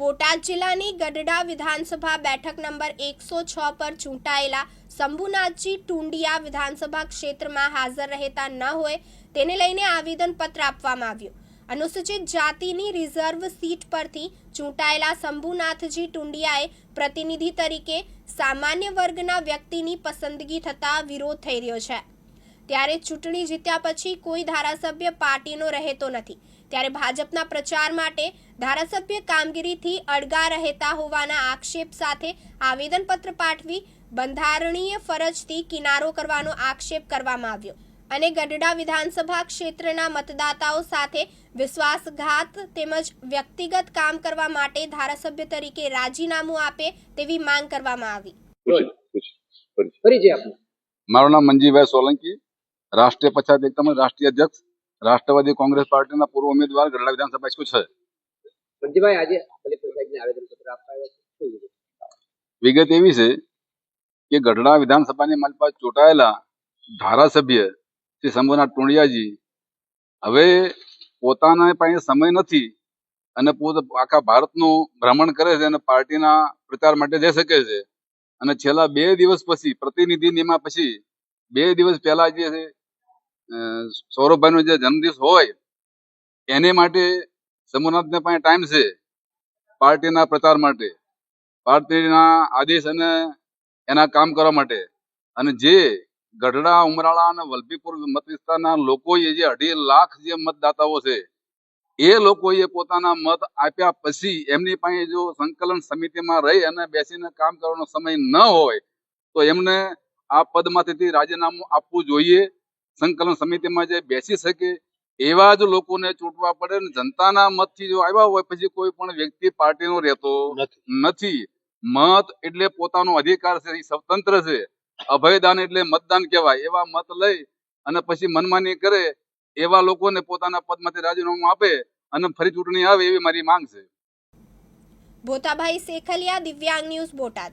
બોટાદ જિલ્લાની ગઢડા વિધાનસભા બેઠક નંબર 106 પર ચૂંટાયેલા શંભુનાથજી ટુંડિયા વિધાનસભા ક્ષેત્રમાં હાજર રહેતા ન હોય તેને લઈને આવેદનપત્ર આપવામાં આવ્યું। અનુસૂચિત જાતિની રિઝર્વ સીટ પરથી ચૂંટાયેલા શંભુનાથજી ટુંડિયાએ પ્રતિનિધિ તરીકે સામાન્ય વર્ગના વ્યક્તિની પસંદગી થતા વિરોધ થઈ રહ્યો છે। ત્યારે ચૂંટણી જીત્યા પછી કોઈ ધારાસભ્ય પાર્ટીનો રહેતો નથી, ત્યારે ભાજપના પ્રચાર માટે ધારાસભ્ય કામગીરીથી અળગા રહેતા હોવાના આક્ષેપ સાથે આવેદનપત્ર પાઠવી બંધારણીય ફરજથી કિનારો કરવાનો આક્ષેપ કરવામાં આવ્યો અને ગઢડા વિધાનસભા ક્ષેત્રના મતદાતાઓ સાથે વિશ્વાસઘાત તેમજ વ્યક્તિગત કામ કરવા માટે ધારાસભ્ય તરીકે રાજીનામું આપે તેવી માંગ કરવામાં આવી। મારું નામ મંજીભાઈ સોલંકી, રાષ્ટ્રીય પછાત એકમ રાષ્ટ્રીય અધ્યક્ષ, રાષ્ટ્રવાદી કોંગ્રેસ પાર્ટીના પૂર્વ ઉમેદવાર, ગઢડા વિધાનસભા 106। મંજીભાઈ, આજે કલેક્ટર સાહેબને આવેદનપત્ર આપવા આવ્યા છે, વિગત એવી છે કે ગઢડા વિધાનસભાની મારી પાસે ચૂંટાયેલા ધારાસભ્ય શ્રી શંભુનાથ ટુંડિયાજી હવે પોતાના પાસે સમય નથી અને પોતે આખા ભારતનું ભ્રમણ કરે છે અને પાર્ટીના પ્રચાર માટે જઈ શકે છે અને છેલ્લા 2 દિવસ પછી પ્રતિનિધિ નિમા પછી 2 દિવસ પહેલા જે છે સૌરભભાઈનો જે જન્મદિવસ હોય એને માટે શંભુનાથને પાસે ટાઈમ છે પાર્ટીના પ્રચાર માટે, પાર્ટીના આદેશ અને એના કામ કરવા માટે। અને જે ગઢડા, ઉમરાળા અને વલભીપુર મત વિસ્તારના લોકોએ જે 2.5 લાખ જે મતદાતાઓ છે એ લોકોએ પોતાના મત આપ્યા પછી એમની પાસે જો સંકલન સમિતિમાં રહી અને બેસીને કામ કરવાનો સમય ન હોય તો એમને આ પદમાંથી રાજીનામું આપવું જોઈએ। સંકલન સમિતિમાં જે બેસી શકે એવા જ લોકોને ચૂંટવા પડે ને જનતાના મતથી જો આવ્યા હોય પછી કોઈ પણ વ્યક્તિ પાર્ટીનો રહેતો નથી। મત એટલે પોતાનો અધિકાર છે, એ સ્વતંત્ર છે। અભયદાન એટલે મતદાન કહેવાય। એવા મત લઈ અને પછી મનમાની કરે એવા લોકોને પોતાના પદમાંથી રાજીનામું આપે અને ફરી ચૂંટણી આવે એવી મારી માંગ છે। ભોતાભાઈ શેખલિયા, દિવ્યાંગ ન્યૂઝ, બોટાદ।